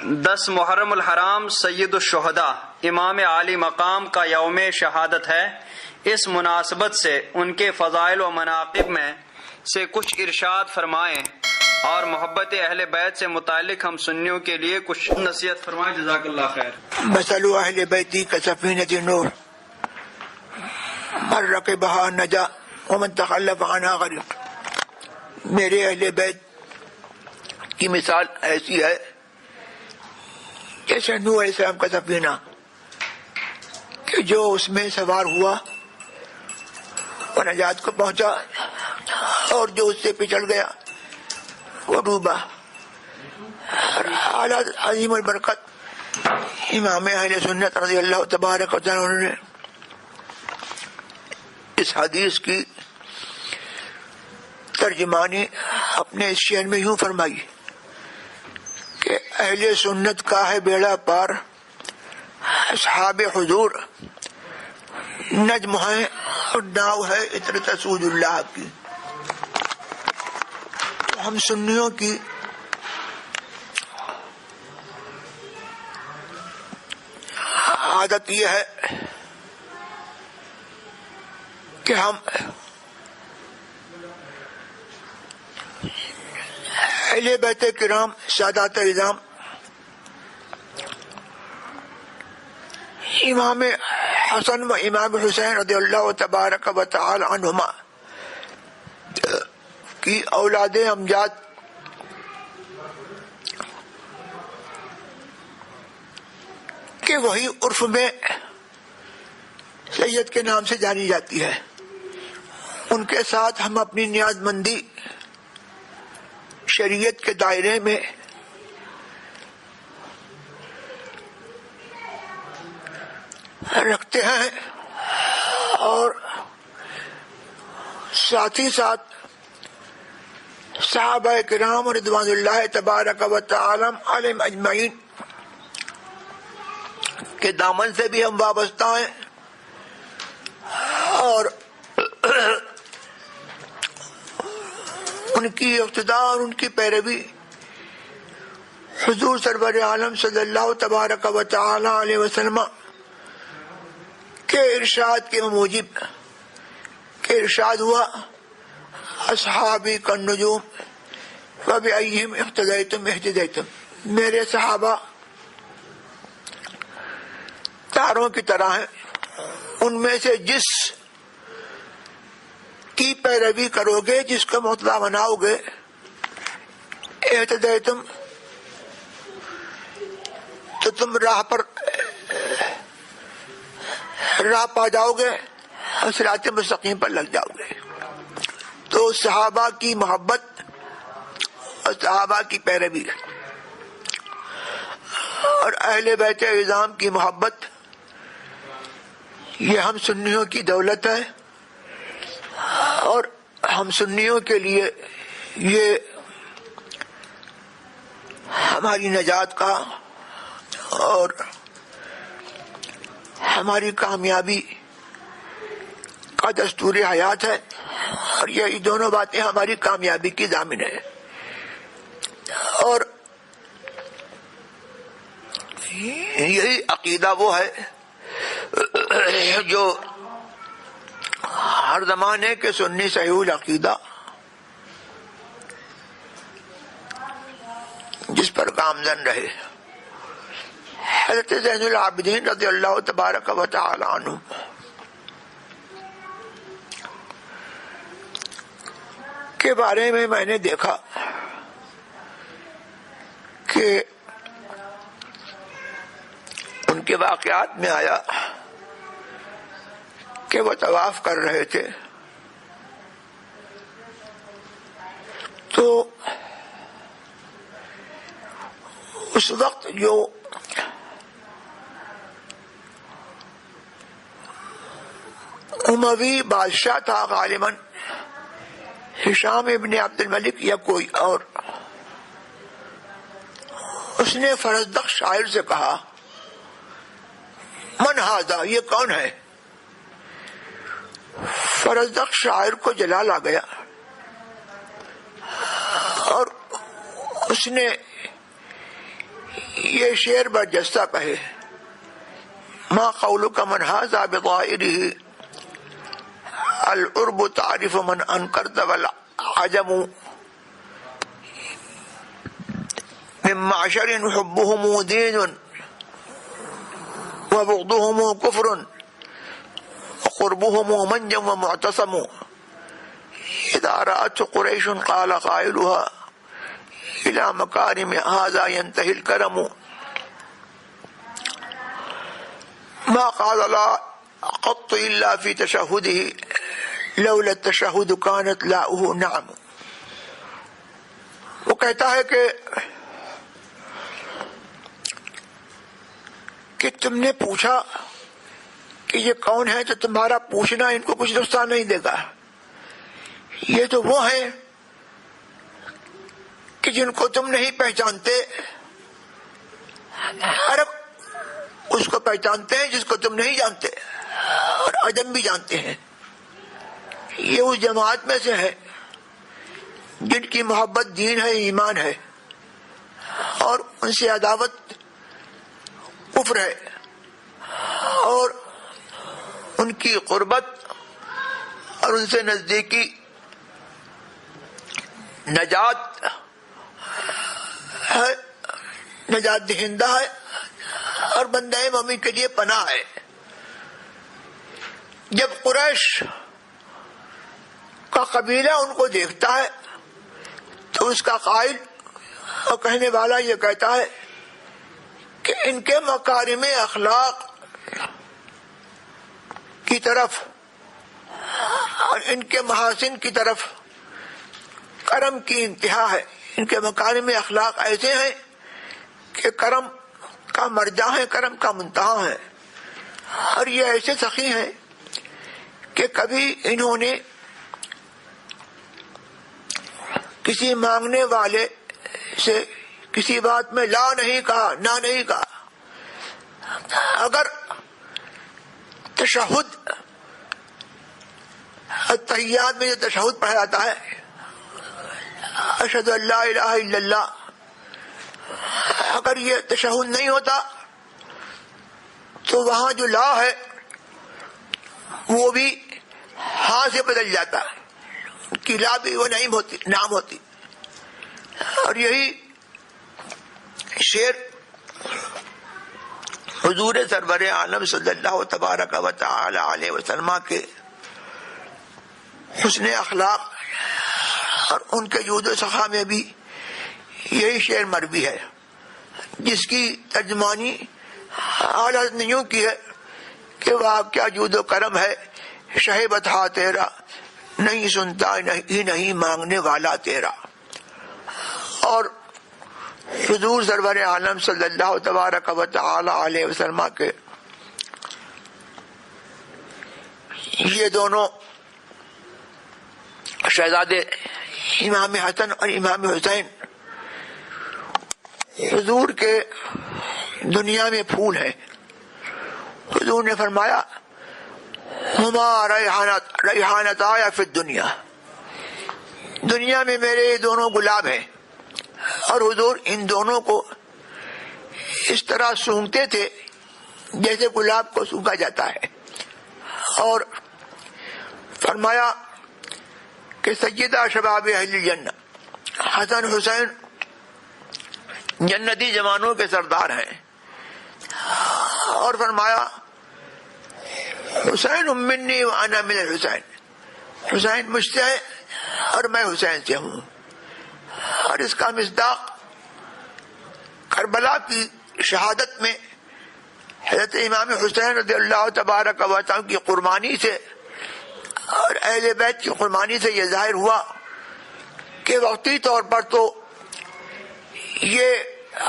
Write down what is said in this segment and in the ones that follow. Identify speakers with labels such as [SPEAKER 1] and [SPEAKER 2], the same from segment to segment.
[SPEAKER 1] 10 محرم الحرام سید الشہداء امام عالی مقام کا یوم شہادت ہے۔ اس مناسبت سے ان کے فضائل و مناقب میں سے کچھ ارشاد فرمائیں اور محبت اہل بیت سے متعلق ہم سنیوں کے لیے کچھ نصیحت فرمائیں۔ جزاک اللہ خیر۔
[SPEAKER 2] مثل اہل بیتی کسفینۃ نور من رکبہا نجا ومن تخلف عنہا غرق۔ میرے اہل بیت کی مثال ایسی ہے جیسے نوح علیہ السلام کا سفینہ کہ جو اس میں سوار ہوا وہ نجات کو پہنچا، اور جو اس سے پچھڑ گیا وہ ڈوبا۔ حالات عظیم البرکت امام اہل سنت رضی اللہ تبارک و تعالی نے اس حدیث کی ترجمانی اپنے اس شعر میں یوں فرمائی کہ اہل سنت کا ہے بیڑا پار، اصحاب حضور نجم ہے اور ناؤ ہے عطرت رسول اللہ کی۔ ہم سنیوں کی عادت یہ ہے کہ ہم اہل بیت کرام سادات اعظام امام حسن و امام حسین رضی اللہ تبارک و تعالی عنہما کی اولاد امجاد کہ وہی عرف میں سید کے نام سے جانی جاتی ہے، ان کے ساتھ ہم اپنی نیاز مندی شریعت کے دائرے میں رکھتے ہیں، اور ساتھ ہی ساتھ صحابہ کرام رضوان اللہ تبارک و تعالی علیہم اجمعین کے دامن سے بھی ہم وابستہ ہیں، اور ان کی اقتداء اور ان کی پیروی حضور سرور عالم صلی اللہ تبارک و تعالی علیہ وسلم کے ارشاد کے موجب کہ ارشاد ہوا اصحابی کالنجوم فبأیہم اقتدیتم اہتدیتم، میرے صحابہ تاروں کی طرح ہیں، ان میں سے جس کی پیروی کرو گے، جس کا مطلع بناؤ گے، اہتدیتم تو تم راہ پا جاؤ گے، صراط مستقیم پر لگ جاؤ گے۔ تو صحابہ کی محبت اور صحابہ کی پیروی اور اہل بیت اعظام کی محبت یہ ہم سنیوں کی دولت ہے، اور ہم سنیوں کے لیے یہ ہماری نجات کا اور ہماری کامیابی کا دستور حیات ہے، اور یہ دونوں باتیں ہماری کامیابی کی ضامن ہے۔ اور یہی عقیدہ وہ ہے جو ہر زمانے کے سنی صحیح العقیدہ جس پر گامزن رہے۔ حضرت زین العابدین رضی اللہ تبارک و تعالی عنہ کے بارے میں نے دیکھا کہ ان کے واقعات میں آیا کہ وہ طواف کر رہے تھے تو اس وقت جو اموی بادشاہ تھا غالباً ہشام ابن عبد الملک یا کوئی اور، اس نے فرزدق شاعر سے کہا من ھذا، یہ کون ہے؟ فرزدق شاعر کو جلال آ گیا اور اس نے یہ یہ شعر برجستہ کہے ما قولک من ھذا بظاہرہ العرب تعرف من انکرت والعجم من معشر حبهم دین وبغضهم كفر وقربهم منجا ومعتصم اذا رأت قریش قال قائلها الى مکارم هذا ينتهي الكرم ما قال لا قط الا في تشهده لولا التشهد كانت لاؤه نعم. وہ کہتا ہے کہ تم نے پوچھا کہ یہ کون ہے، تو تمہارا پوچھنا ان کو کچھ نقصان نہیں دے گا. یہ تو وہ ہیں کہ جن کو تم نہیں پہچانتے، عرب اس کو پہچانتے ہیں جس کو تم نہیں جانتے، اور عجم بھی جانتے ہیں. یہ اس جماعت میں سے ہے جن کی محبت دین ہے، ایمان ہے، اور ان سے عداوت کفر ہے، اور ان کی قربت اور ان سے نزدیکی نجات ہے، نجات دہندہ ہے، اور بندہ مومن کے لیے پناہ ہے. جب قریش کا قبیلہ ان کو دیکھتا ہے تو اس کا قائل اور کہنے والا یہ کہتا ہے کہ ان کے مکارم اخلاق کی طرف اور ان کے محاسن کی طرف کرم کی انتہا ہے. ان کے مکارم اخلاق ایسے ہیں کہ کرم کا مرجع ہے، کرم کا منتہا ہے. اور یہ ایسے سخی ہیں کہ کبھی انہوں نے کسی مانگنے والے سے کسی بات میں لا نہیں کہا، نہ نہیں کہا. اگر تشہد التحیات میں جو تشہد پڑھا جاتا ہے اشہد ان لا الہ الا اللہ، اگر یہ تشہد نہیں ہوتا تو وہاں جو لا ہے وہ بھی ہاں سے بدل جاتا، کی لا بھی وہ نہیں ہوتی، نام ہوتی. اور یہی شعر حضور سرور عالم صلی اللہ تبارک و تعالی علیہ وسلم کے حسن اخلاق اور ان کے جود و سخا میں بھی یہی شعر مروی ہے، جس کی ترجمانی اعلیٰ حضرت نے یوں کی ہے کہ واہ کیا جود و کرم ہے شہ بتا تیرا، نہیں سنتا نہیں مانگنے والا تیرا. اور حضور سرور عالم صلی اللہ تبارک و تعالی علیہ وسلم کے یہ دونوں شہزادے امام حسن اور امام حسین حضور کے دنیا میں پھول ہیں. حضور نے فرمایا ہما ریحانتایا فی الدنیا، دنیا میں میرے یہ دونوں گلاب ہیں. اور حضور ان دونوں کو اس طرح سونگتے تھے جیسے گلاب کو سونگا جاتا ہے. اور فرمایا کہ سیدہ شباب اہل الجنہ، حسن حسین جنتی جوانوں کے سردار ہیں. اور فرمایا حسین منی وانا من الحسین، حسین مجھ سے ہے اور میں حسین سے ہوں. اور اس کا مصداق کربلا کی شہادت میں حضرت امام حسین رضی اللہ تبارک و تعالی کی قربانی سے اور اہل بیت کی قربانی سے یہ ظاہر ہوا کہ وقتی طور پر تو یہ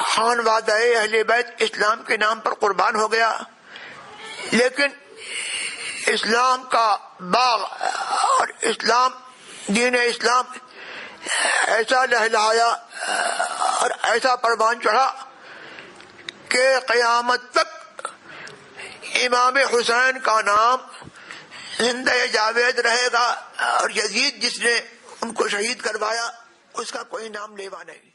[SPEAKER 2] خانوادہ اہل بیت اسلام کے نام پر قربان ہو گیا، لیکن اسلام کا باغ اور اسلام دین اسلام ایسا لہلایا اور ایسا پروان چڑھا کہ قیامت تک امام حسین کا نام زندہ جاوید رہے گا، اور یزید جس نے ان کو شہید کروایا اس کا کوئی نام لیوا نہیں.